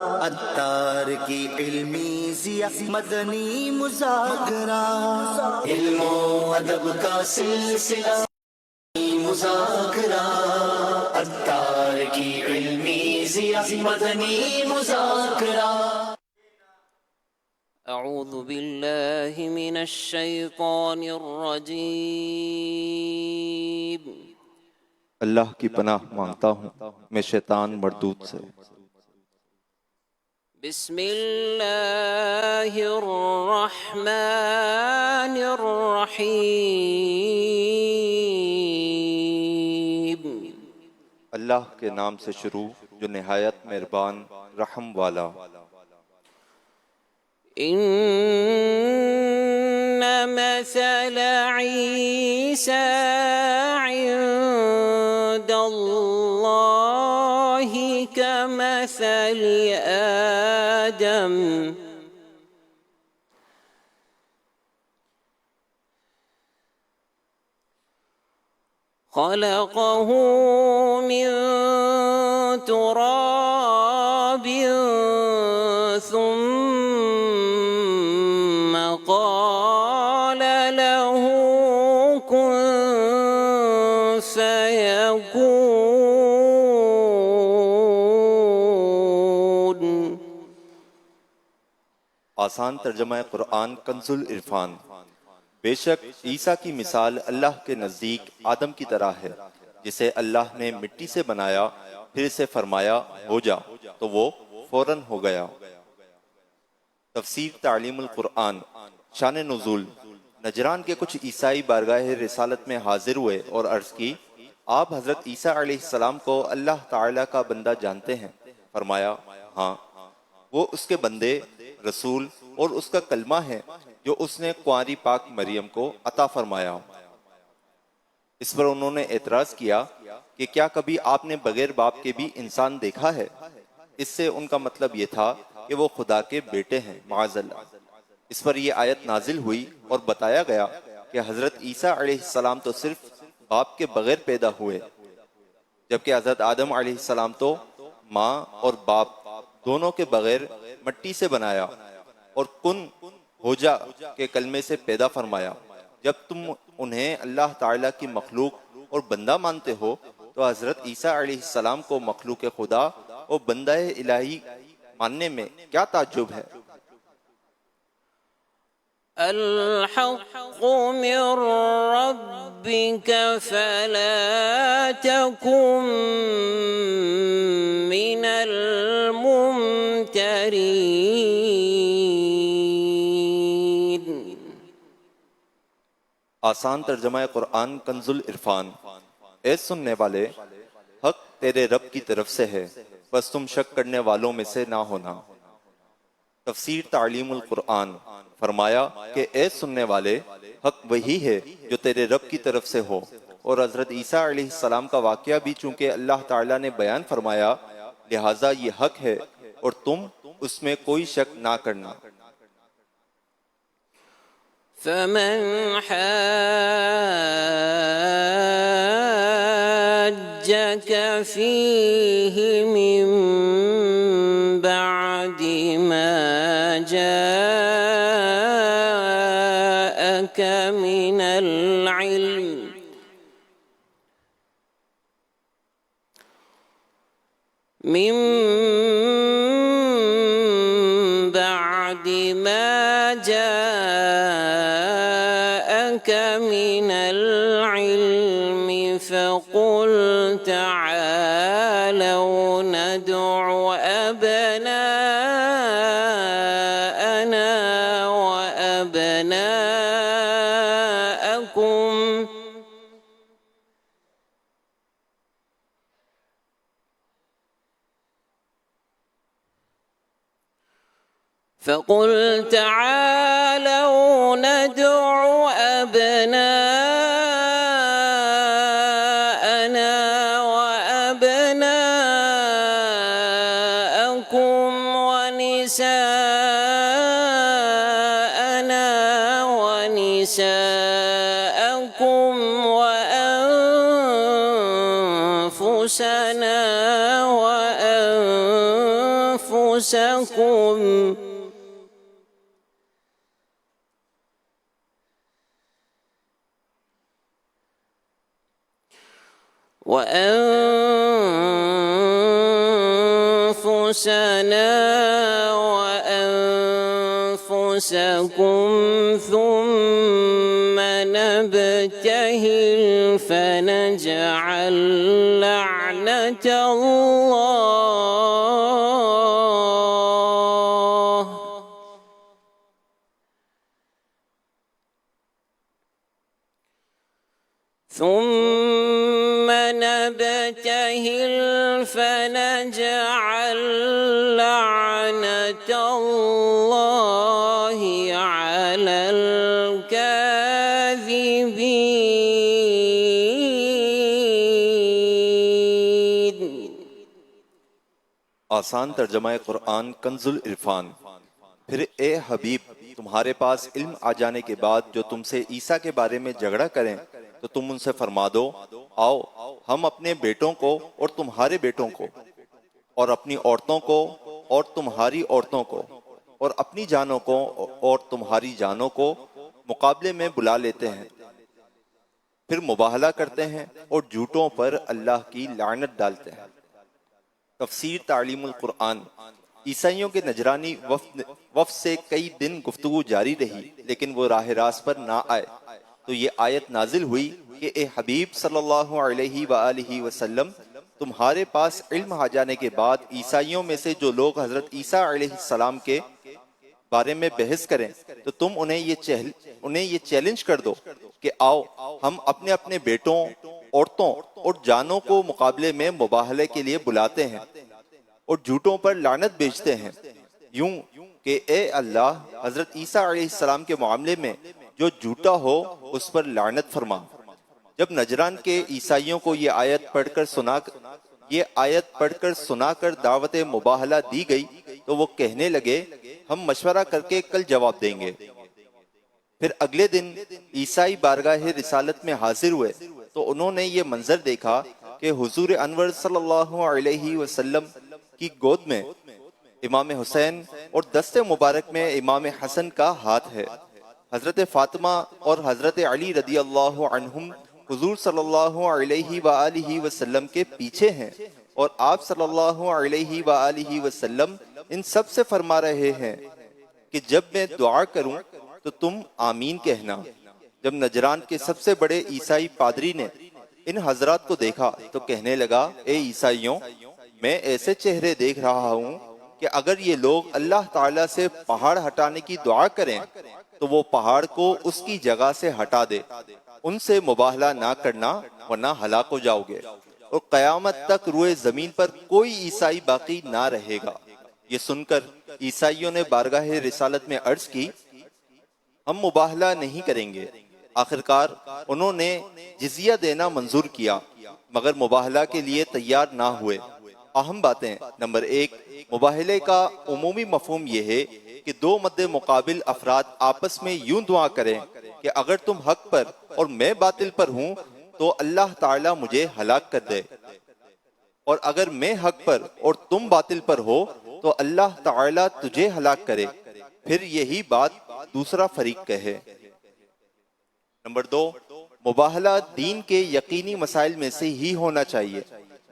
عطار کی علمی ضیا مدنی مذاکرہ، علم و ادب کا سلسلہ مذاکرہ، عطار کی علمی ضیا مدنی مذاکرہ۔ اعوذ باللہ من الشیطان الرجیم۔ اللہ کی پناہ مانگتا ہوں میں شیطان مردود سے۔ بسم اللہ الرحمن الرحیم۔ اللہ کے نام سے شروع جو نہایت مہربان رحم والا۔ ان مثل عیسی عند اللہ کمثل آدم خلقه من تراب ثم قال له كن فيكون۔ آسان ترجمہ قرآن کنز العرفان۔ بے شک عیسیٰ کی مثال اللہ کے نزدیک آدم کی طرح ہے، جسے اللہ نے مٹی سے بنایا، پھر اسے فرمایا ہو جا تو وہ فوراً ہو گیا۔ تفسیر تعلیم القرآن۔ شان نزول۔ نجران کے کچھ عیسائی بارگاہ رسالت میں حاضر ہوئے اور عرض کی، آپ حضرت عیسیٰ علیہ السلام کو اللہ تعالیٰ کا بندہ جانتے ہیں؟ فرمایا ہاں، وہ اس کے بندے، رسول اور اس کا کلمہ ہے جو اس نے کنواری پاک مریم کو عطا فرمایا۔ اس پر انہوں نے اعتراض کیا کہ کیا کبھی آپ نے بغیر باپ کے بھی انسان دیکھا ہے؟ اس سے ان کا مطلب یہ تھا کہ وہ خدا کے بیٹے ہیں، معاذ اللہ۔ اس پر یہ آیت نازل ہوئی اور بتایا گیا کہ حضرت عیسیٰ علیہ السلام تو صرف باپ کے بغیر پیدا ہوئے، جبکہ حضرت آدم علیہ السلام تو ماں اور باپ دونوں کے بغیر مٹی سے بنایا اور کن ہو جا کے کلمے سے پیدا فرمایا۔ جب تم انہیں اللہ تعالیٰ کی مخلوق اور بندہ مانتے ہو تو حضرت عیسیٰ علیہ السلام کو مخلوق خدا اور بندہ الہی ماننے میں کیا تعجب ہے؟ الحق من ربك فلا تكن من الممترين۔ آسان ترجمہ قرآن کنز العرفان۔ اے سننے والے، حق تیرے رب کی طرف سے ہے، بس تم شک کرنے والوں میں سے نہ ہونا۔ تفسیر تعلیم القرآن۔ فرمایا کہ اے سننے والے، حق وہی ہے جو تیرے رب کی طرف سے ہو، اور حضرت عیسیٰ علیہ السلام کا واقعہ بھی چونکہ اللہ تعالیٰ نے بیان فرمایا، لہٰذا یہ حق ہے اور تم اس میں کوئی شک نہ کرنا۔ فمن حاجك فيه من بعد ما جاءك من العلم فقل تعالوا ندع أبناءنا وأبناءكم ونساءكم وأنفسنا أنفسكم وأنفسنا وأنفسكم ثم نبتهل فنجعل لعنة الله ثم نبتهل فنجعل لعنة الله على الكاذبين. آسان ترجمہ قرآن کنز العرفان۔ پھر اے حبیب، تمہارے پاس علم آ جانے کے بعد جو تم سے عیسیٰ کے بارے میں جھگڑا کریں تو تم ان سے فرما دو، آؤ ہم اپنے بیٹوں کو اور تمہارے بیٹوں کو اور اپنی عورتوں کو اور تمہاری عورتوں کو اور اپنی جانوں کو اور تمہاری جانوں کو مقابلے میں بلا لیتے ہیں، پھر مباہلہ کرتے ہیں اور جھوٹوں پر اللہ کی لعنت ڈالتے ہیں۔ تفسیر تعلیم القرآن۔ عیسائیوں کے نجرانی وفد سے کئی دن گفتگو جاری رہی، لیکن وہ راہ راست پر نہ آئے تو یہ آیت نازل ہوئی کہ اے حبیب صلی اللہ علیہ وآلہ وسلم، تمہارے پاس علم آ جانے کے بعد عیسائیوں میں سے جو لوگ حضرت عیسیٰ علیہ السلام کے بارے میں بحث کریں تو تم انہیں یہ چیلنج کر دو کہ آؤ ہم اپنے اپنے بیٹوں، عورتوں اور جانوں کو مقابلے میں مباہلے کے لیے بلاتے ہیں اور جھوٹوں پر لعنت بیچتے ہیں، یوں کہ اے اللہ حضرت عیسیٰ علیہ السلام کے معاملے میں جو جھوٹا ہو اس پر لعنت فرما۔ جب نجران کے عیسائیوں کو یہ آیت پڑھ کر سنا کر دعوت مباہلہ دی گئی تو وہ کہنے لگے ہم مشورہ کر کے کل جواب دیں گے۔ پھر اگلے دن عیسائی بارگاہ رسالت میں حاضر ہوئے تو انہوں نے یہ منظر دیکھا کہ حضور انور صلی اللہ علیہ وسلم کی گود میں امام حسین اور دست مبارک میں امام حسن کا ہاتھ ہے، حضرت فاطمہ اور حضرت علی رضی اللہ عنہم حضور صلی اللہ علیہ وآلہ وسلم کے پیچھے ہیں، اور آپ صلی اللہ علیہ وآلہ وسلم ان سب سے فرما رہے ہیں کہ جب میں دعا کروں تو تم آمین کہنا۔ جب نجران کے سب سے بڑے عیسائی پادری نے ان حضرات کو دیکھا تو کہنے لگا اے عیسائیوں، میں ایسے چہرے دیکھ رہا ہوں کہ اگر یہ لوگ اللہ تعالیٰ سے پہاڑ ہٹانے کی دعا کریں تو وہ پہاڑ کو اس کی جگہ سے ہٹا دے، ان سے مباہلہ نہ کرنا ورنہ ہلاک ہو جاؤ گے، اور قیامت تک روئے زمین پر کوئی عیسائی باقی نہ رہے گا۔ یہ سن کر عیسائیوں نے بارگاہ رسالت میں عرض کی ہم مباہلہ نہیں کریں گے۔ آخرکار انہوں نے جزیہ دینا منظور کیا مگر مباہلہ کے لیے تیار نہ ہوئے۔ اہم باتیں: نمبر 1، مباہلے کا عمومی مفہوم یہ ہے کہ دو مد مقابل افراد آپس میں یوں دعا کریں کہ اگر تم حق پر اور میں باطل پر ہوں تو اللہ تعالیٰ مجھے ہلاک کر دے، اور اگر میں حق پر اور تم باطل پر ہو تو اللہ تعالیٰ تجھے ہلاک کرے، پھر یہی بات دوسرا فریق کہے۔ نمبر 2، مباہلہ دین کے یقینی مسائل میں سے ہی ہونا چاہیے،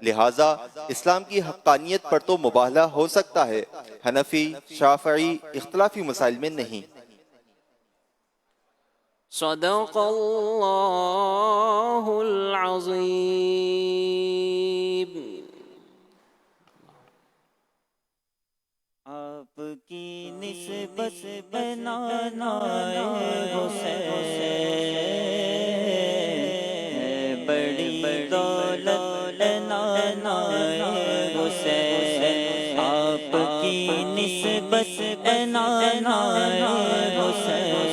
لہٰذا اسلام کی حقانیت پر تو مباہلہ ہو سکتا ہے، حنفی، شافعی اختلافی مسائل میں نہیں۔ صدق اللہ العظیم۔ آپ کی نسبت بنانا حسین، بڑی دولت بنانا حسین، آپ کی نسبت بنانا حسین،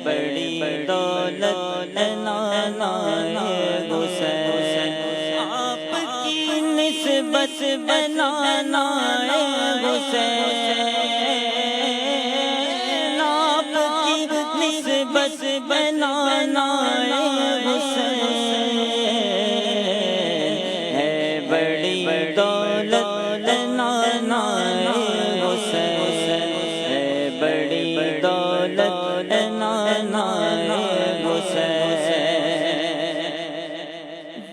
بڑی دولت بنانا حسین، آپ کی نسبت بنانا حسین، آپ کی نسبت بنانا حسین، ہے بڑی دولت نانا حسین ہے بڑی دولت نانا حسین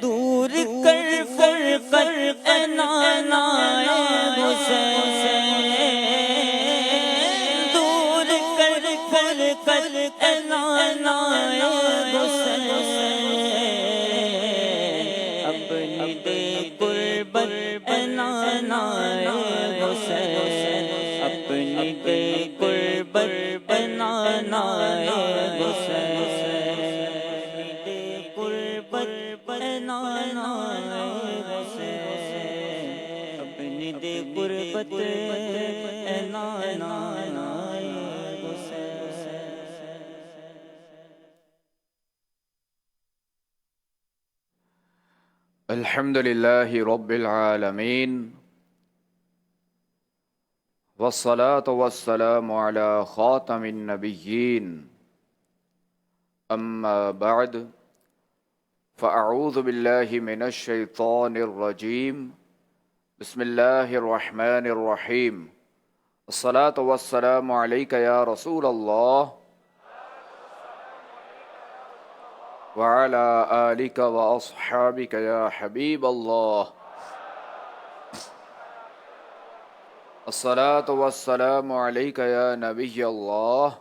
دور کر فرقت نانا حسین دور کر فرقت نانا حسین اپنی دے قربت نانا حسین اپنی دے قربت بنانا حسین دے قربت بنانا حسین اپنی دے قربت بنانا الحمد لله رب العالمين والصلاة والسلام على خاتم النبيين أما بعد فأعوذ بالله من الشيطان الرجيم بسم الله الرحمن الرحيم الصلاة والسلام عليك يا رسول الله وعلى آلك وأصحابك يا حبيب الله الصلاة والسلام عليك يا نبي الله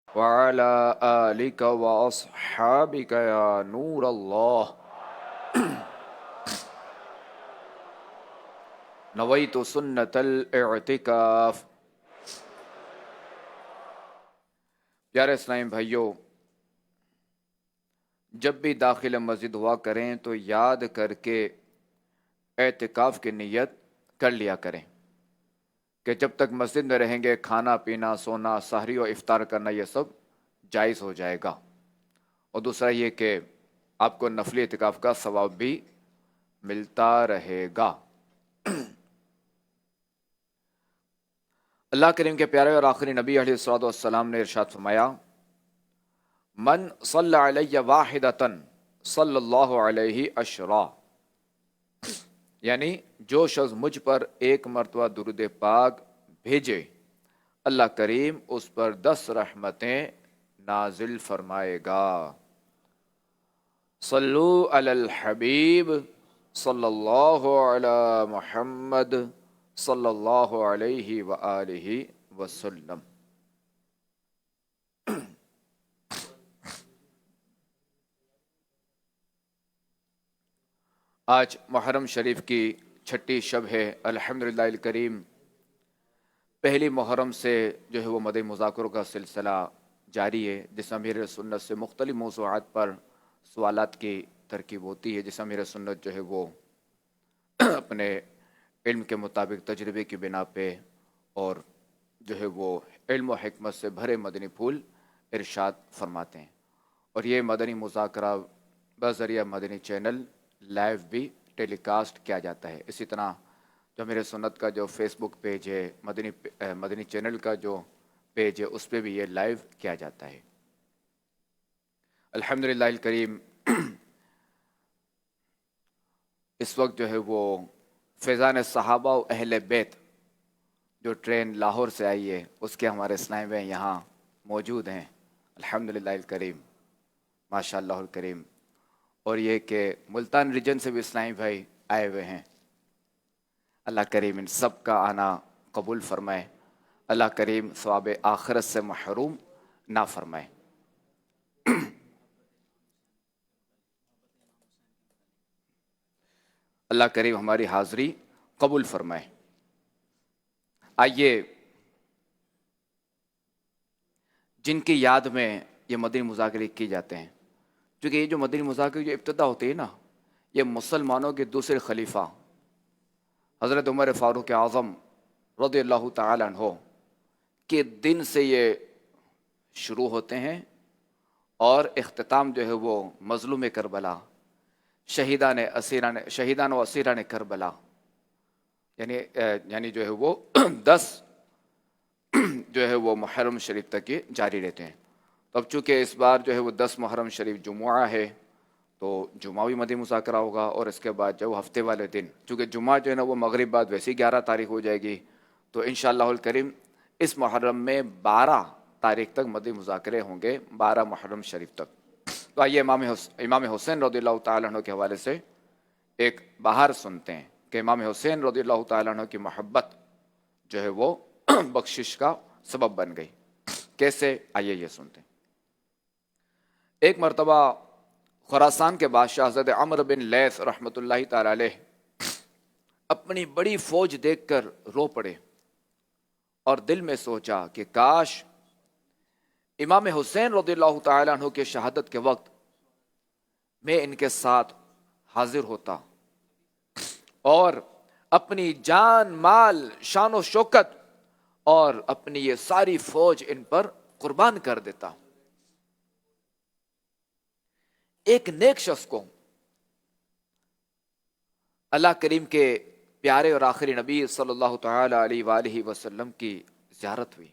وعلى آلك وأصحابك يا نور الله نويت سنة الاعتكاف. پیارے اسلامی بھائیوں، جب بھی داخل مسجد ہوا کریں تو یاد کر کے اعتکاف کی نیت کر لیا کریں کہ جب تک مسجد میں رہیں گے کھانا پینا سونا سحری و افطار کرنا یہ سب جائز ہو جائے گا، اور دوسرا یہ کہ آپ کو نفلی اعتکاف کا ثواب بھی ملتا رہے گا. اللہ کریم کے پیارے اور آخری نبی علیہ الصلوۃ والسلام نے ارشاد فرمایا، من صلی علی واحدۃ صلی اللہ علیہ عشرا، یعنی جو شخص مجھ پر ایک مرتبہ درود پاک بھیجے اللہ کریم اس پر 10 رحمتیں نازل فرمائے گا. صلو علی الحبیب صلی اللہ علی محمد صلی اللہ علیہ وآلہ وسلم. آج محرم شریف کی 6ٹھی شب ہے. الحمدللہ الکریم پہلی محرم سے جو ہے وہ مدنی مذاکروں کا سلسلہ جاری ہے، جس میں امیر سنت سے مختلف موضوعات پر سوالات کی ترکیب ہوتی ہے، جس میں امیر سنت جو ہے وہ اپنے علم کے مطابق تجربے کی بنا پہ اور جو ہے وہ علم و حکمت سے بھرے مدنی پھول ارشاد فرماتے ہیں. اور یہ مدنی مذاکرہ بذریعہ مدنی چینل لائیو بھی ٹیلی کاسٹ کیا جاتا ہے. اسی طرح جو میرے سنت کا جو فیس بک پیج ہے، مدنی چینل کا جو پیج ہے، اس پہ بھی یہ لائیو کیا جاتا ہے. الحمدللہ الکریم اس وقت جو ہے وہ فیضان صحابہ و اہل بیت جو ٹرین لاہور سے آئی ہے اس کے ہمارے اسلامی بھائی یہاں موجود ہیں. الحمدللہ الکریم ماشاء اللہ الکریم. اور یہ کہ ملتان ریجن سے بھی اسلامی بھائی آئے ہوئے ہیں. اللہ کریم ان سب کا آنا قبول فرمائے. اللہ کریم ثواب آخرت سے محروم نہ فرمائے. اللہ کریم ہماری حاضری قبول فرمائے. آئیے جن کی یاد میں یہ مدنی مذاکرے کی جاتے ہیں، کیونکہ یہ جو مدنی مذاکرے جو ابتدا ہوتی ہے نا، یہ مسلمانوں کے دوسرے خلیفہ حضرت عمر فاروق اعظم رضی اللہ تعالی عنہ کے دن سے یہ شروع ہوتے ہیں، اور اختتام جو ہے وہ مظلوم کربلا، شہیدان و اسیران کربلا، یعنی جو ہے وہ 10 جو ہے وہ محرم شریف تک یہ جاری رہتے ہیں. تو اب چونکہ اس بار جو ہے وہ 10 محرم شریف جمعہ ہے، تو جمعہ بھی مدی مذاکرہ ہوگا، اور اس کے بعد جو ہفتے والے دن، چونکہ جمعہ جو ہے نا وہ مغرب بعد ویسے ہی 11 تاریخ ہو جائے گی، تو انشاءاللہ الکریم اس محرم میں 12 تاریخ تک مدی مذاکرے ہوں گے، 12 محرم شریف تک۔ تو آئیے امام حسین رضی اللہ تعالیٰ عنہ کے حوالے سے ایک بہار سنتے ہیں کہ امام حسین رضی اللہ تعالیٰ عنہ کی محبت جو ہے وہ بخشش کا سبب بن گئی۔ کیسے؟ آئیے یہ سنتے ہیں۔ ایک مرتبہ خراسان کے بادشاہ حضرت عمرو بن لیث رحمۃ اللہ تعالی علیہ اپنی بڑی فوج دیکھ کر رو پڑے اور دل میں سوچا کہ کاش امام حسین رضی اللہ تعالیٰ عنہ کے شہادت کے وقت میں ان کے ساتھ حاضر ہوتا اور اپنی جان، مال، شان و شوکت اور اپنی یہ ساری فوج ان پر قربان کر دیتا۔ ایک نیک شخص کو اللہ کریم کے پیارے اور آخری نبی صلی اللہ تعالی علیہ وآلہ وسلم کی زیارت ہوئی۔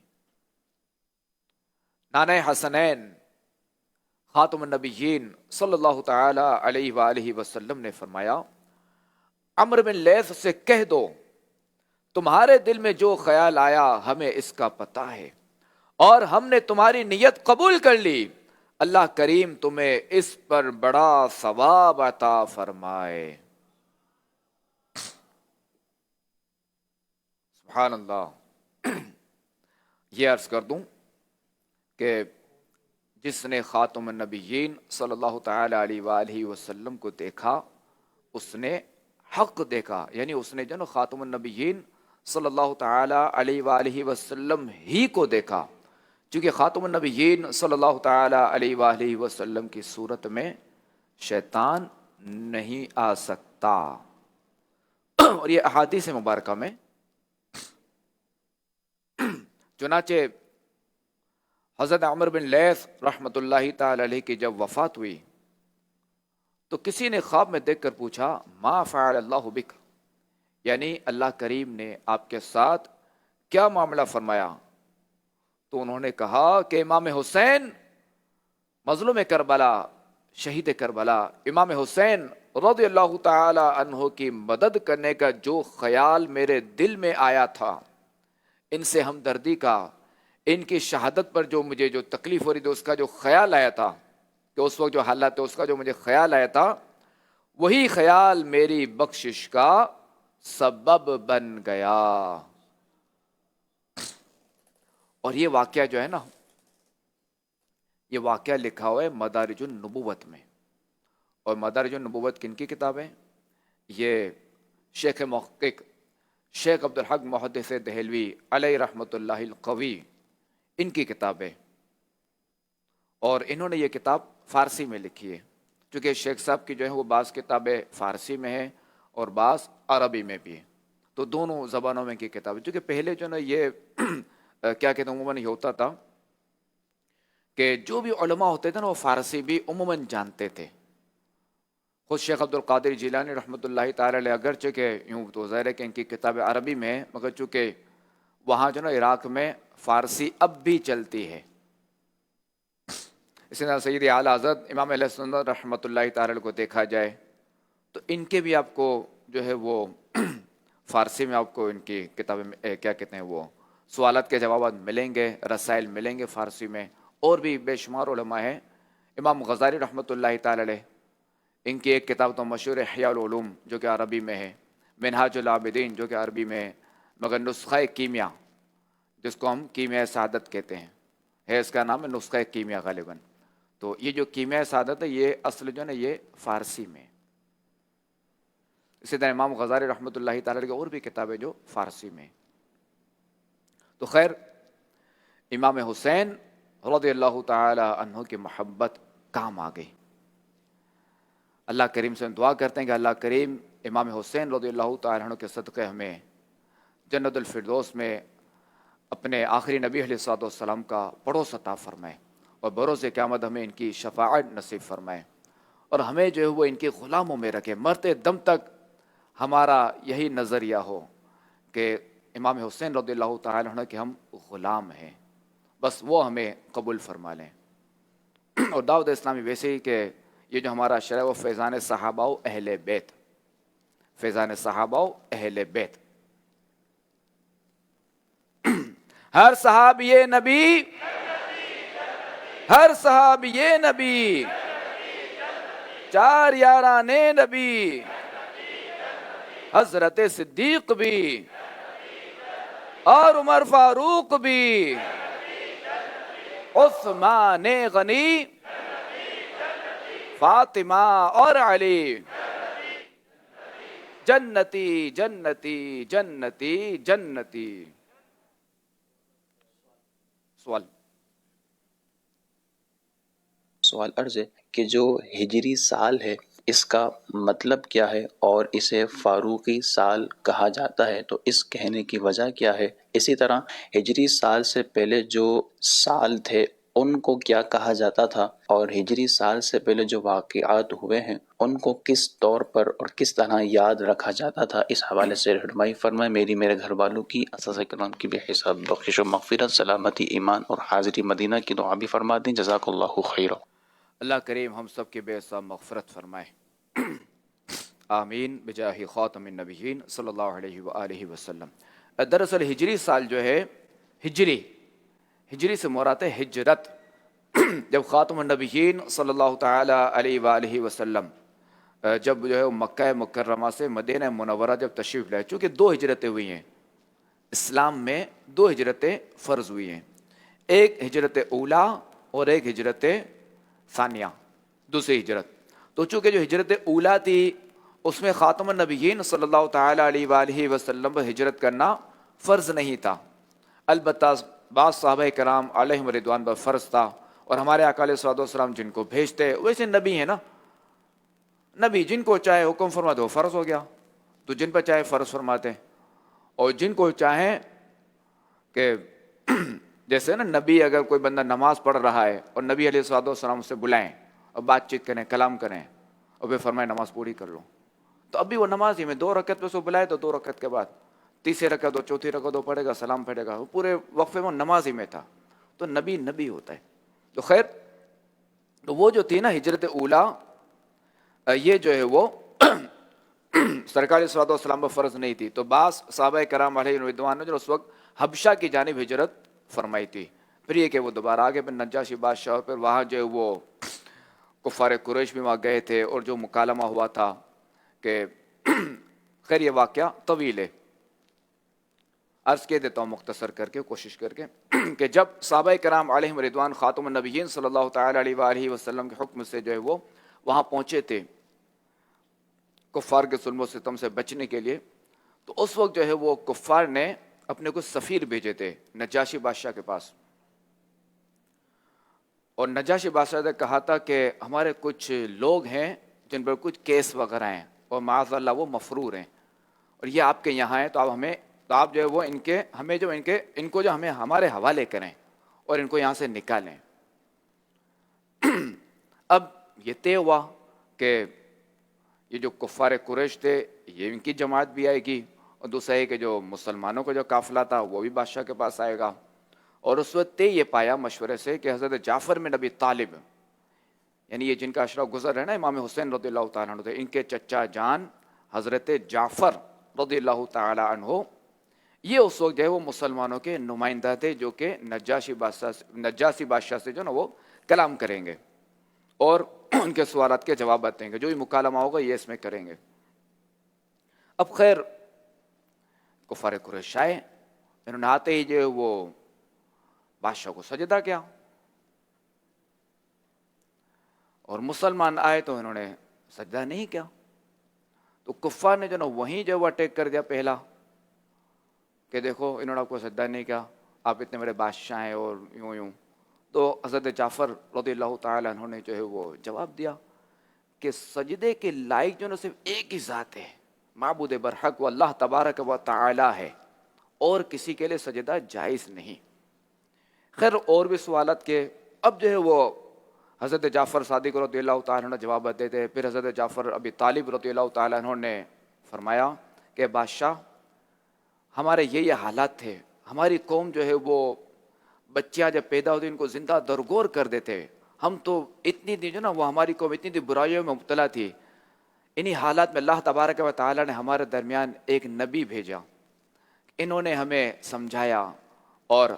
نانہ حسنین خاتم النبیین صلی اللہ تعالی علیہ وآلہ وسلم نے فرمایا، عمرو بن لیث سے کہہ دو تمہارے دل میں جو خیال آیا ہمیں اس کا پتہ ہے، اور ہم نے تمہاری نیت قبول کر لی، اللہ کریم تمہیں اس پر بڑا ثواب عطا فرمائے۔ سبحان اللہ۔ یہ عرض کر دوں کہ جس نے خاتم النبیین صلی اللہ تعالی علیہ وآلہ وسلم کو دیکھا اس نے حق دیکھا، یعنی اس نے جو خاتم النبیین صلی اللہ تعالی علیہ وآلہ وسلم ہی کو دیکھا، چونکہ خاتم النبیین صلی اللہ تعالی علیہ وآلہ وسلم کی صورت میں شیطان نہیں آ سکتا۔ اور یہ احادیث مبارکہ میں چنانچہ حضرت عمرو بن لیث رحمۃ اللہ تعالی علیہ کی جب وفات ہوئی تو کسی نے خواب میں دیکھ کر پوچھا ما فعل اللہ بک، یعنی اللہ کریم نے آپ کے ساتھ کیا معاملہ فرمایا؟ تو انہوں نے کہا کہ امام حسین مظلوم کربلا، شہید کربلا، امام حسین رضی اللہ تعالی عنہ کی مدد کرنے کا جو خیال میرے دل میں آیا تھا، ان سے ہمدردی کا، ان کی شہادت پر جو مجھے جو تکلیف ہو رہی تھی اس کا جو خیال آیا تھا، کہ اس وقت جو حالات تھے اس کا جو مجھے خیال آیا تھا، وہی خیال میری بخشش کا سبب بن گیا۔ اور یہ واقعہ جو ہے نا، یہ واقعہ لکھا ہوا ہے مدارج النبوت میں، اور مدارج النبوت کن کی کتاب ہے؟ یہ شیخ محقق شیخ عبدالحق محدث دہلوی علیہ رحمۃ اللہ القوی ان کی کتاب ہے، اور انہوں نے یہ کتاب فارسی میں لکھی ہے، چونکہ شیخ صاحب کی جو ہے وہ بعض کتابیں فارسی میں ہیں اور بعض عربی میں بھی ہیں، تو دونوں زبانوں میں کی کتاب ہے۔ چونکہ پہلے جو نا یہ کیا کہتے ہیں، عموماً یہ ہوتا تھا کہ جو بھی علماء ہوتے تھے نا وہ فارسی بھی عموماً جانتے تھے۔ خود شیخ عبد القادر جیلانی رحمۃ اللہ تعالی علیہ اگرچہ کہ یوں تو ظاہر ہے کہ ان کی کتابیں عربی میں ہیں، مگر چونکہ وہاں جو نا عراق میں فارسی اب بھی چلتی ہے، اسی طرح سید اعلیٰ حضرت امام علیہ سنت رحمۃ اللہ تعالی علیہ کو دیکھا جائے تو ان کے بھی آپ کو جو ہے وہ فارسی میں آپ کو ان کی کتابیں کیا کہتے ہیں وہ سوالات کے جوابات ملیں گے، رسائل ملیں گے فارسی میں، اور بھی بے شمار علماء ہیں۔ امام غزالی رحمۃ اللہ تعالی علیہ، ان کی ایک کتاب تو مشہور احیاء العلوم جو کہ عربی میں ہے، منہاج العابدین جو کہ عربی میں ہے، مگر نسخہ کیمیا جس کو ہم کیمیا سعادت کہتے ہیں، ہے اس کا نام ہے نسخہ کیمیا غالباً۔ تو یہ جو کیمیا سعادت ہے یہ اصل جو ہے نا یہ فارسی میں، اسی طرح امام غزالی رحمۃ اللہ تعالی علیہ کی اور بھی کتابیں جو فارسی میں۔ تو خیر، امام حسین رضی اللہ تعالی عنہ کی محبت کام آ گئی۔ اللہ کریم سے دعا کرتے ہیں کہ اللہ کریم امام حسین رضی اللہ تعالی عنہ کے صدقے ہمیں جنت الفردوس میں اپنے آخری نبی علیہ الصلوۃ والسلام کا پڑوس عطا فرمائے، اور بروز قیامت ہمیں ان کی شفاعت نصیب فرمائے، اور ہمیں جو ہے وہ ان کے غلاموں میں رکھے، مرتے دم تک ہمارا یہی نظریہ ہو کہ امام حسین رضی اللہ تعالی عنہ کے ہم غلام ہیں، بس وہ ہمیں قبول فرما لیں۔ اور دعوت اسلامی ویسے ہی کہ یہ جو ہمارا اشرا ہے وہ فیضان صحابہ و اہل بیت، فیضان صحابہ و اہل بیت. ہر صحابی نبی، ہر صحابی نبی، چار یاران نبی، حضرت صدیق بھی اور عمر فاروق بھی، عثمان غنی، فاطمہ اور علی، جنتی جنتی جنتی جنتی. سوال عرض ہے کہ جو ہجری سال ہے اس کا مطلب کیا ہے اور اسے فاروقی سال کہا جاتا ہے، تو اس کہنے کی وجہ کیا ہے؟ اسی طرح ہجری سال سے پہلے جو سال تھے ان کو کیا کہا جاتا تھا، اور ہجری سال سے پہلے جو واقعات ہوئے ہیں ان کو کس طور پر اور کس طرح یاد رکھا جاتا تھا؟ اس حوالے سے رہنمائی فرمائے. میری میرے گھر والوں کی، اساتذہ کرام کی بھی حساب بخشش و مغفرت، سلامتی ایمان اور حاضری مدینہ کی دعا بھی فرما دیں. جزاک اللہ خیرا. اللہ کریم ہم سب کی بے حساب مغفرت فرمائے. آمین بجاہ خاتم النبیین صلی اللہ علیہ وآلہ وسلم. دراصل ہجری سال جو ہے، ہجری سے مراد ہے ہجرت. جب خاتم النبیین صلی اللہ تعالی علیہ وآلہ وسلم جب جو ہے مکہ مکرمہ سے مدینہ منورہ جب تشریف لائے، چونکہ 2 ہجرتیں ہوئی ہیں اسلام میں، 2 ہجرتیں فرض ہوئی ہیں، ایک ہجرت اولا اور ایک ہجرت ثانیہ، دوسری ہجرت. تو چونکہ جو ہجرت اولا تھی اس میں خاتم النبیین صلی اللہ تعالی علیہ وآلہ وسلم پر ہجرت کرنا فرض نہیں تھا، البتہ بعض صحابہ کرام علیہم رضوان پر فرض تھا. اور ہمارے آقا علیہ الصلوۃ والسلام جن کو بھیجتے ویسے نبی ہیں نا، نبی جن کو چاہے حکم فرما دو فرض ہو گیا، تو جن پر چاہے فرض فرماتے ہیں، اور جن کو چاہیں کہ جیسے نا نبی اگر کوئی بندہ نماز پڑھ رہا ہے اور نبی علیہ الصلوۃ والسلام سے بلائیں اور بات چیت کریں، کلام کریں، اور پھر فرمائے نماز پوری کر لو، تو ابھی وہ نماز ہی میں 2 رکعت پہ سو بلائے تو 2 رکعت کے بعد تیسری رکعت ہو چوتھی رکعت ہو پڑھے گا، سلام پڑھے گا، وہ پورے وقفے میں نماز ہی میں تھا. تو نبی ہوتا ہے. تو خیر، تو وہ جو تھی نا ہجرت اولا، یہ جو ہے وہ سرکار صلی اللہ علیہ وسلم پر فرض نہیں تھی. تو بعض صحابہ کرام علیہ رضوان نے جو اس وقت حبشہ کی جانب ہجرت فرمائی تھی. پھر یہ کہ وہ دوبارہ آگے پھر نجاشی بادشاہ، اور پھر وہاں جو ہے وہ کفار قریش بھی وہاں گئے تھے، اور جو مکالمہ ہوا تھا کہ خیر یہ واقعہ طویل ہے، عرض کہہ دیتا ہوں مختصر کر کے، کوشش کر کے کہ جب صحابہ کرام علیہم رضوان خاتم النبیین صلی اللہ تعالی علیہ وآلہ وسلم کے حکم سے جو ہے وہ وہاں پہنچے تھے کفار کے ظلم و ستم سے بچنے کے لیے، تو اس وقت جو ہے وہ کفار نے اپنے کچھ سفیر بھیجے تھے نجاشی بادشاہ کے پاس، اور نجاشی بادشاہ نے کہا تھا کہ ہمارے کچھ لوگ ہیں جن پر کچھ کیس وغیرہ ہیں اور معاذ اللہ وہ مفرور ہیں، اور یہ آپ کے یہاں ہیں، تو آپ جو ہے وہ ان کو جو ہمیں ہمارے حوالے کریں اور ان کو یہاں سے نکالیں. اب یہ طے ہوا کہ یہ جو کفار قریش تھے یہ ان کی جماعت بھی آئے گی، اور دوسرا ہے کہ جو مسلمانوں کا جو قافلہ تھا وہ بھی بادشاہ کے پاس آئے گا. اور اس وقت طے یہ پایا مشورے سے کہ حضرت جعفر بن ابی طالب، یعنی یہ جن کا اشرا گزر ہے نا امام حسین رضی اللہ تعالیٰ عنہ، ان کے چچا جان حضرت جعفر رضی اللہ تعالیٰ عنہ، یہ اس وقت جو ہے وہ مسلمانوں کے نمائندہ تھے جو کہ نجاشی بادشاہ سے جو نا وہ کلام کریں گے اور ان کے سوالات کے جوابات دیں گے، جو بھی مکالمہ ہوگا یہ اس میں کریں گے. اب خیر کفار قریش آئے، انہوں نے آتے ہی جو ہے وہ بادشاہ کو سجدہ کیا، اور مسلمان آئے تو انہوں نے سجدہ نہیں کیا. تو کفار نے جو نا وہیں جو وہ اٹیک کر دیا پہلا کہ دیکھو انہوں نے آپ کو سجدہ نہیں کیا، آپ اتنے بڑے بادشاہ ہیں اور یوں. تو حضرت جعفر رضی اللہ تعالیٰ عنہ نے جو ہے وہ جواب دیا کہ سجدے کے لائق جو نا صرف ایک ہی ذات ہے، معبود برحق وہ اللہ تبارک و تعالی ہے، اور کسی کے لیے سجدہ جائز نہیں. خیر اور بھی سوالات کے اب جو ہے وہ حضرت جعفر صادق رضی اللہ تعالیٰ عنہ جواب دیتے. پھر حضرت جعفر ابی طالب رضی اللہ تعالیٰ عنہ نے فرمایا کہ بادشاہ ہمارے یہ حالات تھے، ہماری قوم جو ہے وہ بچیاں جب پیدا ہوتی ان کو زندہ درگور کر دیتے ہم تو اتنی تھی جو نا وہ ہماری قوم اتنی تھی برائیوں میں مبتلا تھی. انہی حالات میں اللہ تبارک و تعالیٰ نے ہمارے درمیان ایک نبی بھیجا. انہوں نے ہمیں سمجھایا اور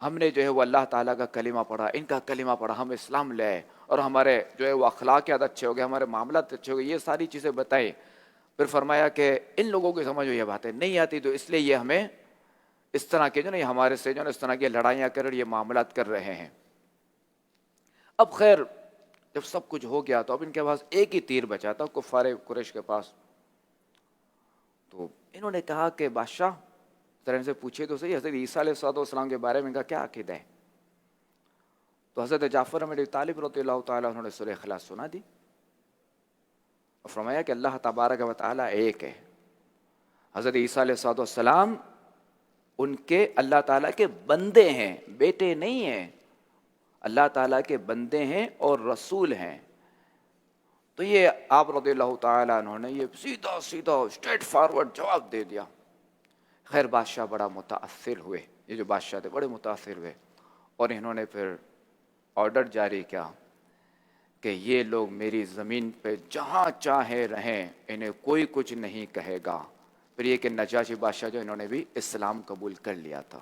ہم نے جو ہے وہ اللہ تعالیٰ کا کلمہ پڑھا, ان کا کلمہ پڑھا, ہم اسلام لے آئے اور ہمارے جو ہے وہ اخلاقیات اچھے ہو گئے, ہمارے معاملات اچھے ہو گئے, یہ ساری چیزیں بتائیں. پھر فرمایا کہ ان لوگوں کی سمجھ میں یہ باتیں نہیں آتی, تو اس لیے یہ ہمیں اس طرح کے جو نا ہمارے سے جو نا اس طرح کی لڑائیاں کر رہے, یہ معاملات کر رہے ہیں. اب خیر جب سب کچھ ہو گیا تو اب ان کے پاس ایک ہی تیر بچا تھا کفار قریش کے پاس. تو انہوں نے کہا کہ بادشاہ ذرا ان سے پوچھے تو صحیح حضرت عیسیٰ علیہ السلام کے بارے میں ان کا کیا عقیدہ ہے. تو حضرت جعفر بن ابی طالب رضی اللہ تعالیٰ انہوں نے سورہ اخلاص سنا دی اور فرمایا کہ اللہ تبارک و تعالیٰ ایک ہے. حضرت عیسیٰ علیہ السلام ان کے اللہ تعالیٰ کے بندے ہیں, بیٹے نہیں ہیں, اللہ تعالیٰ کے بندے ہیں اور رسول ہیں. تو یہ آپ رضی اللہ تعالیٰ عنہ نے یہ سیدھا سیدھا اسٹریٹ فارورڈ جواب دے دیا. خیر بادشاہ بڑا متاثر ہوئے, یہ جو بادشاہ تھے بڑے متاثر ہوئے اور انہوں نے پھر آرڈر جاری کیا کہ یہ لوگ میری زمین پہ جہاں چاہے رہیں, انہیں کوئی کچھ نہیں کہے گا. پھر یہ کہ نجاشی بادشاہ جو انہوں نے بھی اسلام قبول کر لیا تھا.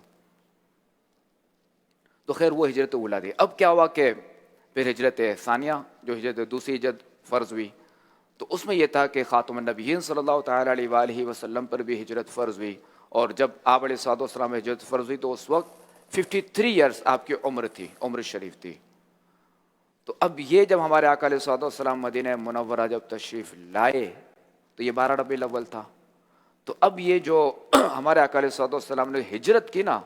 تو خیر وہ ہجرت اولا دی. اب کیا ہوا کہ پھر ہجرت ثانیہ جو ہجرت دوسری ہجرت فرض ہوئی, تو اس میں یہ تھا کہ خاتم النبیین صلی اللہ تعالیٰ علیہ وآلہ وسلم پر بھی ہجرت فرض ہوئی. اور جب آپ علیہ السلام میں ہجرت فرض ہوئی تو اس وقت 53 ایئرس آپ کی عمر تھی, عمر شریف تھی. تو اب یہ جب ہمارے آقا علیہ السلام مدینہ منورہ جب تشریف لائے تو یہ 12 ربیع الاول تھا. تو اب یہ جو ہمارے آقا علیہ السلام نے ہجرت کی نا,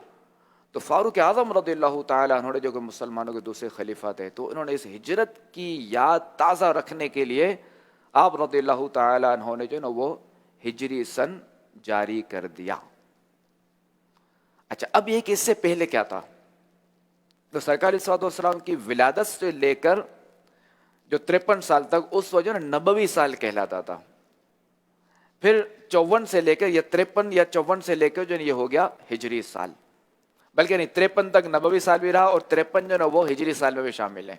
تو فاروق اعظم رضی اللہ تعالیٰ عنہ جو کہ مسلمانوں کے دوسرے خلیفہ تھے, تو انہوں نے اس ہجرت کی یاد تازہ رکھنے کے لیے آپ رضی اللہ تعالیٰ عنہ نے جو نا وہ ہجری سن جاری کر دیا. اچھا اب یہ کہ اس سے پہلے کیا تھا, تو سرکار علیہ السلام کی ولادت سے لے کر جو 53 سال تک اس وجہ نا نبوی سال کہلاتا تھا. پھر 54 سے لے کر یا 53 یا 54 سے لے کر جو یہ ہو گیا ہجری سال, بلکہ نہیں 53 تک نبوی سال بھی رہا اور 53 جو نا وہ ہجری سال میں بھی شامل ہیں.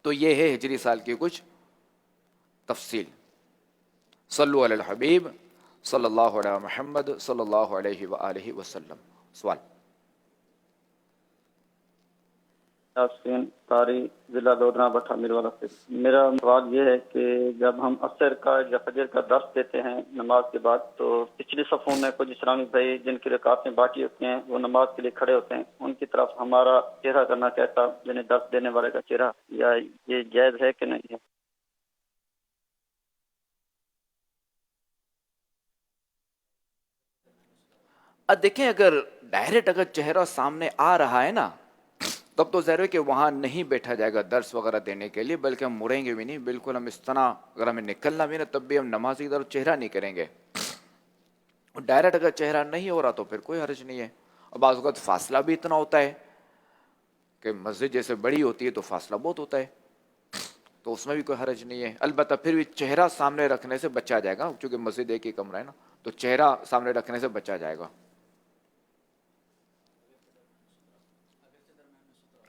تو یہ ہے ہجری سال کی کچھ تفصیل. صلو علی الحبیب صلی اللہ علیہ محمد صلی اللہ علیہ وآلہ وسلم. سوال. یاسین طاری ضلع لودھنا بٹھا میروالا سے. میرا سوال یہ ہے کہ جب ہم عصر کا یا فجر کا درس دیتے ہیں نماز کے بعد, تو پچھلی صفوں میں کچھ اسلامی بھائی جن کی رکعتیں باقی ہوتی ہیں وہ نماز کے لیے کھڑے ہوتے ہیں, ان کی طرف ہمارا چہرہ کرنا کیسا, یعنی درس دینے والے کا چہرہ, یا یہ جائز ہے کہ نہیں ہے؟ دیکھیں اگر ڈائریکٹ اگر چہرہ سامنے آ رہا ہے نا, تب تو ظاہر ہے کہ وہاں نہیں بیٹھا جائے گا درس وغیرہ دینے کے لیے, بلکہ ہم مڑیں گے بھی نہیں. بالکل ہم اس طرح اگر ہمیں نکلنا بھی نا تب بھی ہم نماز کی طرف چہرہ نہیں کریں گے. ڈائریکٹ اگر چہرہ نہیں ہو رہا تو پھر کوئی حرج نہیں ہے. اور بعض اوقات فاصلہ بھی اتنا ہوتا ہے کہ مسجد جیسے بڑی ہوتی ہے تو فاصلہ بہت ہوتا ہے, تو اس میں بھی کوئی حرج نہیں ہے. البتہ پھر بھی چہرہ سامنے رکھنے سے بچا جائے گا, چونکہ مسجد ایک ہی کمرہ ہے نا, تو چہرہ سامنے رکھنے سے بچا جائے گا.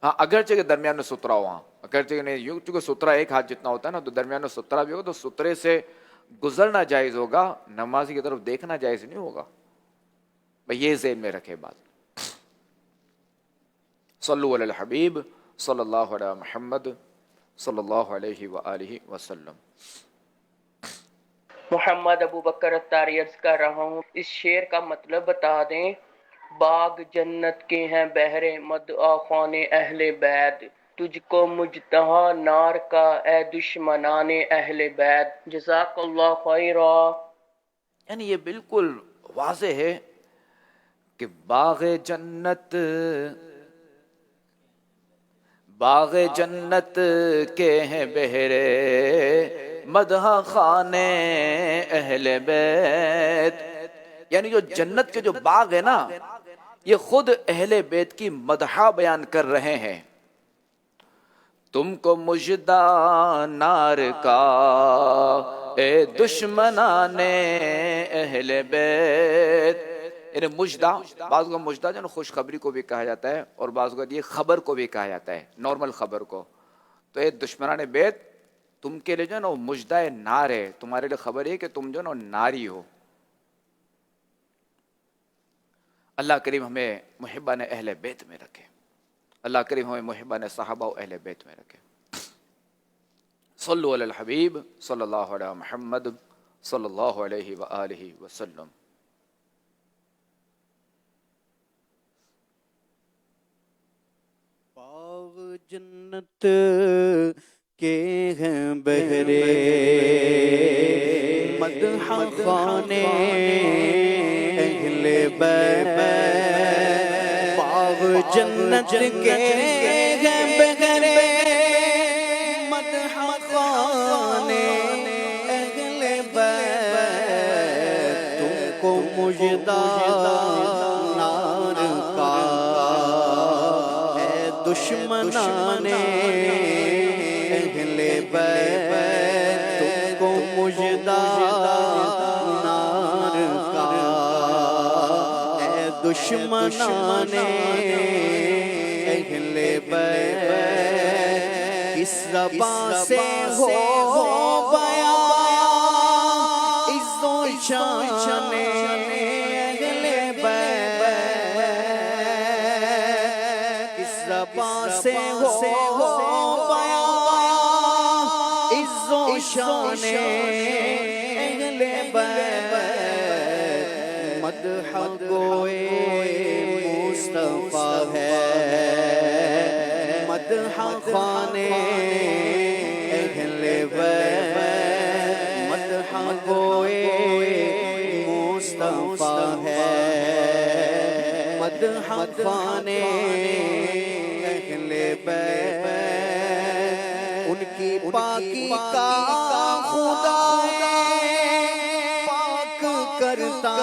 ہاں اگرچہ کہ درمیان میں سترا ہو, ہاں اگرچہ نہیں, یوں چونکہ سترا ایک ہاتھ جتنا ہوتا ہے نا, تو درمیان میں سترا بھی ہوگا تو سترے سے گزرنا جائز ہوگا, نمازی کی طرف دیکھنا جائز نہیں ہوگا. بھئی یہ ذہن میں رکھے بات. صلو علی الحبیب صلی اللہ علیہ محمد صلی اللہ علیہ وآلہ وسلم. محمد ابو بکر اتاری عرض کر رہا ہوں, اس شعر کا مطلب بتا دیں. باغ جنت کے ہیں بہرے مدعا خوان اہل بیت, تجھ کو مجتہا نار کا اے دشمنان اہل بیت. جزاک اللہ خیرا. یعنی یہ بالکل واضح ہے کہ باغ جنت کے ہیں بہرے مدح خانے اہل بیت. یعنی جو جنت کے جو باغ ہے نا, یہ خود اہل بیت کی مدحہ بیان کر رہے ہیں. تم کو مژدہ نار کا اے دشمنان اہل بیت, یعنی مجدہ، بعض کو مجدہ جو ہے نا خوشخبری کو بھی کہا جاتا ہے، اور بعض کو یہ خبر کو بھی کہا جاتا ہے، نارمل خبر کو. تو اے دشمنان بیت، تم کے لیے جو ہے نا وہ مجدہ نار ہے، تمہارے لیے خبر ہے کہ تم جو ہے نا ناری ہو. اللہ کریم ہمیں محبان اہل بیت میں رکھے، اللہ کریم ہمیں محبان صحابہ و اہل بیت میں رکھے. صلو علی الحبیب صلی اللہ علیہ محمد صلی اللہ علیہ وآلہ وسلم. باغ جنت کے ہیں بہرے مدح خانے اہل بیت. باغ جنت کے ہیں بہرے مدح خانے اہل بیت. تم کو مجدہ نار کا دشمنان اہل بیت. تم کو مجدہ نار کا اے دشمنان اہل بیت. کس زبان سے ہو بیان عز و شان اہل بیت. کس زبان سے ہو بیان عز و شان اہل بیت. مدح گوئے مصطفیٰ ہے مدح خانے اہل بیت. مدح گوئے مصطفیٰ ہے مدح خانے اہل بیت. ان کی پاکی کا خدا پاک کرتا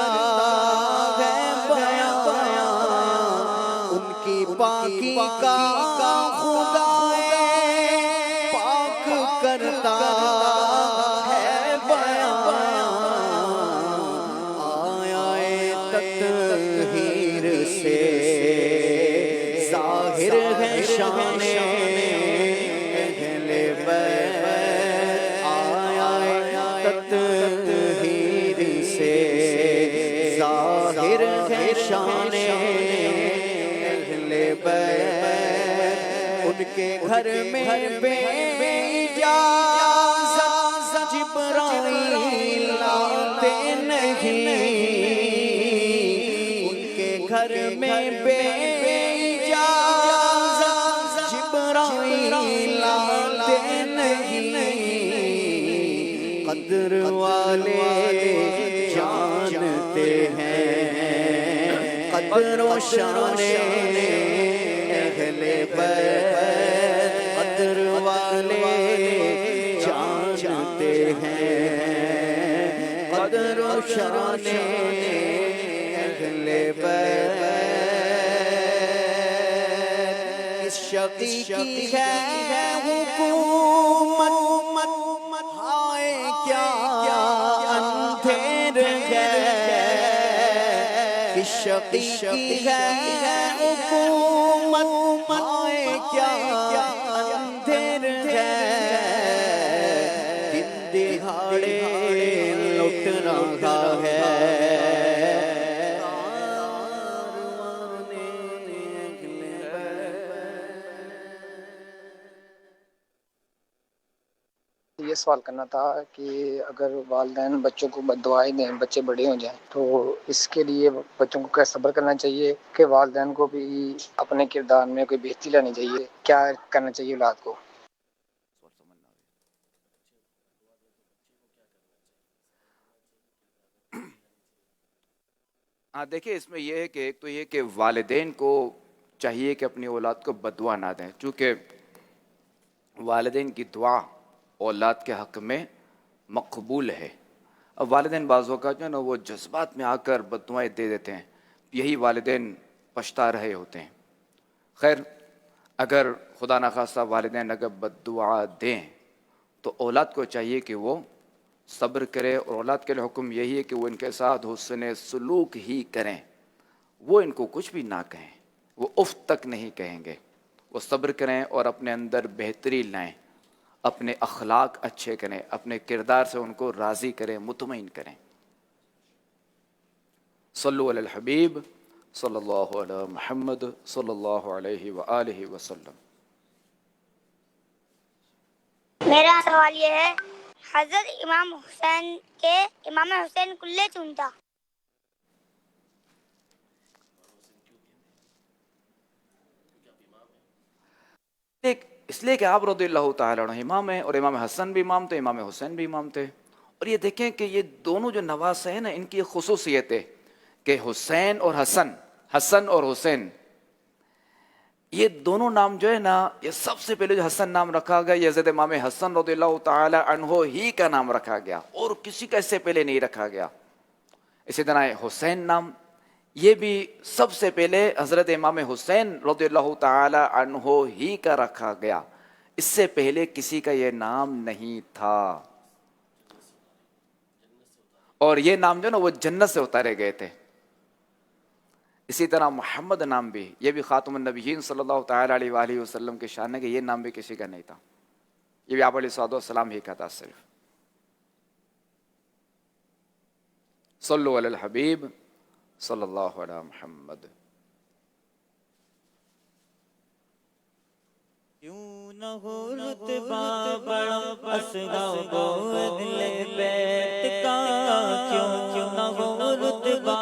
ہے بیان. ان کی پاکی کا خدا پاک کرتا ہے بیان. آیا تطہیر سے ظاہر ہے شان اہل بیت. آیا تطہیر سے ظاہر ہے شان اہل بیت. ان کے گھر میں بے اجازت جبرائیل آتے نہیں. ان کے گھر میں بے اجازت جبرائیل آتے نہیں. قدر والے جانتے ہیں قدر و شان اہل بیت. قدر والے جانتے ہیں قدر و شان اہل بیت. اس شقی کی ہے حکومت ہائے کیا اندھیر ہے. اس شقی کی ہے حکومت ہائے کیا اندھیر ہے. دن دہاڑے لٹ رہا ہے یہ سوال کرنا تھا کہ اگر والدین بچوں کو بد دعائیں دیں، بچے بڑے ہو جائیں، تو اس کے لیے بچوں کو کیا صبر کرنا چاہیے کہ والدین کو بھی اپنے کردار میں کوئی بہتری لانی چاہیے؟ کیا کرنا چاہیے اولاد کو؟ ہاں دیکھیں، اس میں یہ ہے کہ ایک تو یہ کہ والدین کو چاہیے کہ اپنی اولاد کو بد دعا نہ دیں، چونکہ والدین کی دعا اولاد کے حق میں مقبول ہے. اب والدین بعض اوقات جو ہے نا وہ جذبات میں آ کر بد دعائیں دے دیتے ہیں، یہی والدین پچھتا رہے ہوتے ہیں. خیر، اگر خدا نخواستہ والدین اگر بد دعا دیں تو اولاد کو چاہیے کہ وہ صبر کرے، اور اولاد کے لیے حکم یہی ہے کہ وہ ان کے ساتھ حسن سلوک ہی کریں. وہ ان کو کچھ بھی نہ کہیں، وہ اف تک نہیں کہیں گے، وہ صبر کریں اور اپنے اندر بہتری لائیں، اپنے اخلاق اچھے کریں، اپنے کردار سے ان کو راضی کریں، مطمئن کریں۔ صلو علی الحبیب صلی اللہ علیہ محمد صلی اللہ علیہ وآلہ وسلم۔ میرا سوال یہ ہے، حضرت امام حسین کے امام حسین کلے چنتا؟ اس لیے کہ آپ رضی اللہ تعالیٰ عنہ امام ہیں، اور امام حسن بھی امام تھے، امام حسین بھی امام تھے۔ اور یہ دیکھیں کہ یہ دونوں جو نواسے ہیں نا، ان کی ایک خصوصیت ہے کہ حسین اور حسن، حسن اور حسین، یہ دونوں نام جو ہے نا، یہ سب سے پہلے جو حسن نام رکھا گیا یہ حضرت امام حسن رضی اللہ تعالی عنہ ہی کا نام رکھا گیا، اور کسی کا اس سے پہلے نہیں رکھا گیا۔ اسی طرح حسین نام یہ بھی سب سے پہلے حضرت امام حسین رضی اللہ تعالی عنہ ہی کا رکھا گیا، اس سے پہلے کسی کا یہ نام نہیں تھا۔ اور یہ نام جو نا وہ جنت سے اتارے گئے تھے۔ اسی طرح محمد نام بھی، یہ بھی خاتم النبیین صلی اللہ تعالی علیہ وآلہ وسلم کے شان ہے کہ یہ نام بھی کسی کا نہیں تھا، یہ بھی آپ علیہ الصلوۃ والسلام ہی کا تھا صرف۔ صلو علی الحبیب صلی اللہ علیہ محمد۔ کیوں نہ ہو رتبہ بڑا اصحاب اہل بیت کا، کیوں نہ ہو رتبہ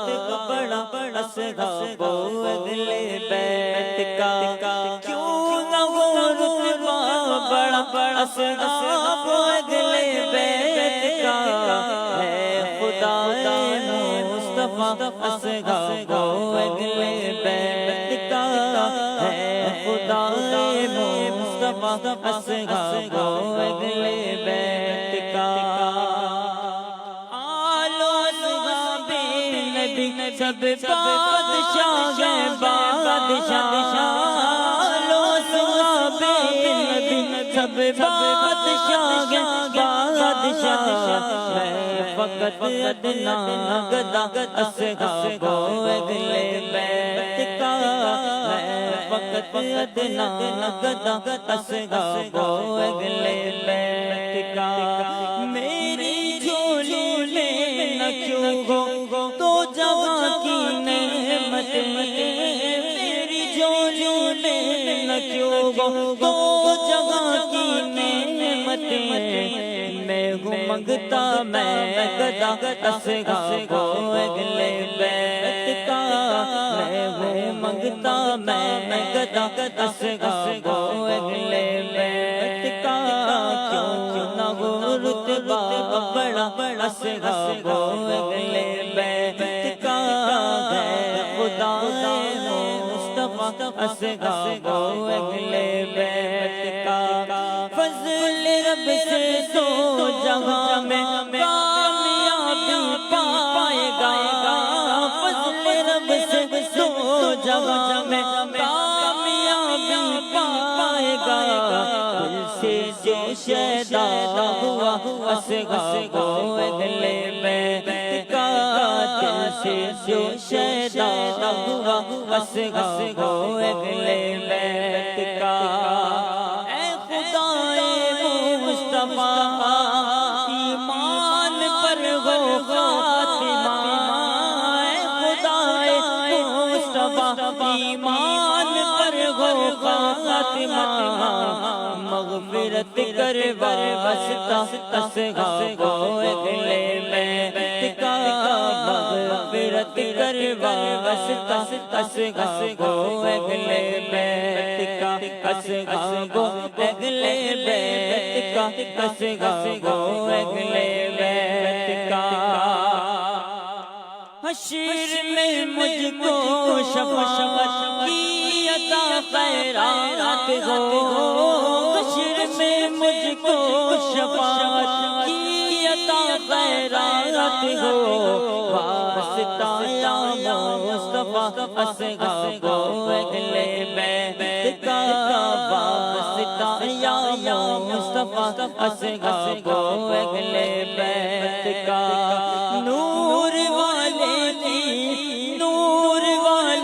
بڑا اصحاب اہل بیت کا، کیوں نہ ہو رتبہ بڑا اصحاب اہل بیت کا، ہے خدا مصطفیٰ اصحاب اہل بیت کا، ہے خدا مصطفیٰ اصحاب اہل بیت کا۔ آل و اصحاب نبی سب بادشاہ ہیں، بادشاہ، آل و اصحاب نبی سب بادشاہ ہیں، بادشاہ، ہے فقط ادنا گدا اصحاب اہل بیت کا، ہے فقط ادنا گدا اصحاب اہل بیت کا۔ میری جھولی لینا کیوں ہو تو جہاں کی نعمت، میری جھولی لینا کیوں ہو تو جہاں کی نعمت، میں ہوں منگتا میں گدا اصحاب اہل بیت کا، میں ہوں منگتا میں گدا اصحاب اہل بیت کا، کیوں نہ ہو رتبہ بڑا اصحاب اہل بیت کا، ہے خدا مصطفیٰ اصحاب اہل بیت کا۔ فضل رب سے تو جہاں میں کامیابی پائے گا، فضل رب سے تو جہاں میں کامیابی پائے گا، دل سے جو شیدا ہوا اصحاب اہل بیت کا، دل سے جو شیدا ہوا اصحاب اہل بیت کا۔ اے خدائے مصطفیٰ ایمان پر ہو خاتمہ، اے خدائے مصطفیٰ ایمان پر ہو خاتمہ، مغفرت کر واسطہ اصحاب اہل بیت کا، مغفرت کر واسطہ اصحاب اہل بیت کا، اصحاب اہل بیت کا، اصحاب اہل بیت کا۔ حشر میں مجھ کو شفاعت کی عطا خیرات ہو، حشر میں مجھ کو شفاعت کی عطا خیرات ہو، واسطہ یا مصطفیٰ اصحاب اہل بیت کا، واسطہ یا مصطفیٰ اصحاب اہل بیت کا۔ نور والے کی، نور والے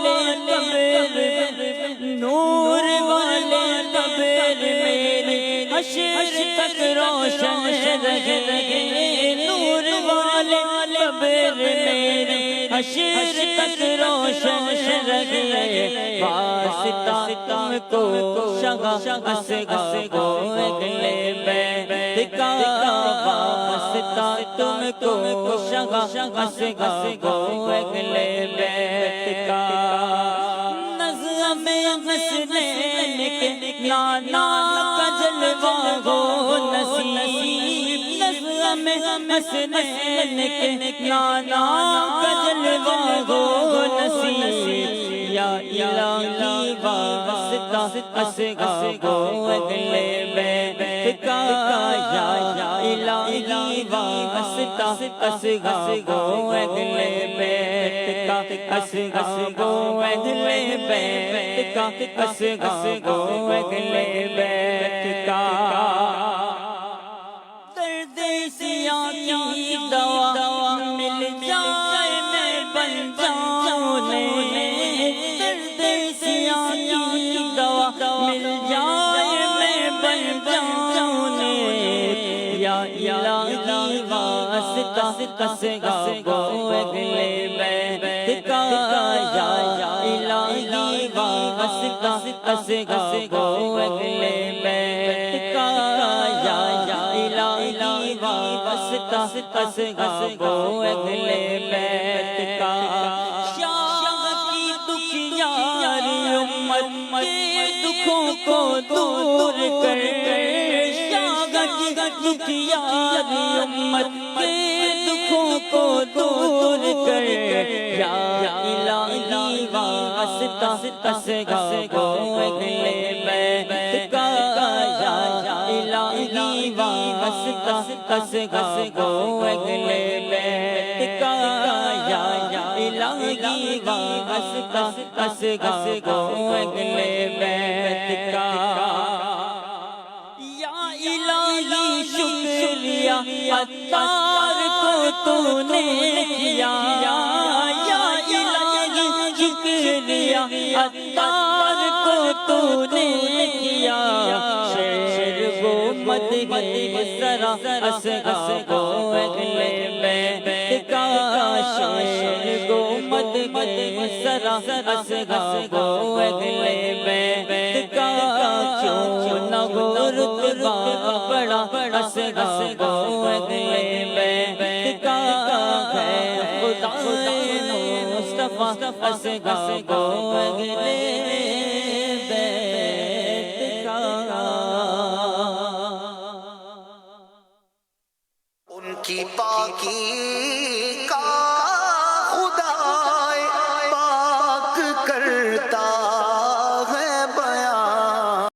رہے نور والے قبر میری حشر تک روشن رہے واسطہ تم کو شگا اصغر کو اگلے بیت کا واسطہ تم کو شگا اصغر کو اگلے بیت کا نظم حسنین کے نانا کا جلوہ ہو نصیب نظم حسنین کے نانا کا جلوہ ہو نصیب یا الہی واسطہ اصغر کو اگلے بیت کا یا الہی واسطہ اصغر کو اگلے بیت کا اصغر کو اگلے بیت کا اصغر کو اگلے بیت کا درد سیاہ کی دوا مل جائے میں بن جاؤں درد سیاہ کی دوا مل جائے میں بن جاؤں یا الہی واسطہ اصغر کو اگلے بیت کا یا الہی واسطہ اصغر کو اگلے بیت کا یا الہی واسطہ اصغر کو اگلے بیت کا شاہ کی دکھیاری امت کے دکھوں کو دور کر شاہ کی دکھیاری امت کے دکھوں کو دور کر یا الہی واسطہ اصغر کو اگلے بیت کا یا الہی واسطہ اصغر کو اگلے بیت کا یا الہی واسطہ اصغر کو اگلے بیت کا یا الہی شکریہ عطار کو تو نے کیا یا الہی شکریہ عطار کو تو نے کیا شعر گو مدحِ سرا اصغر کو اگلے بیت کا شعر گو مدحِ سرا اصغر کو اگلے بیت کا کیوں نہ ہو رتبہ بڑا اصغر کو اگلے بیت کا ہے خدا مصطفیٰ اصغر کو اگلے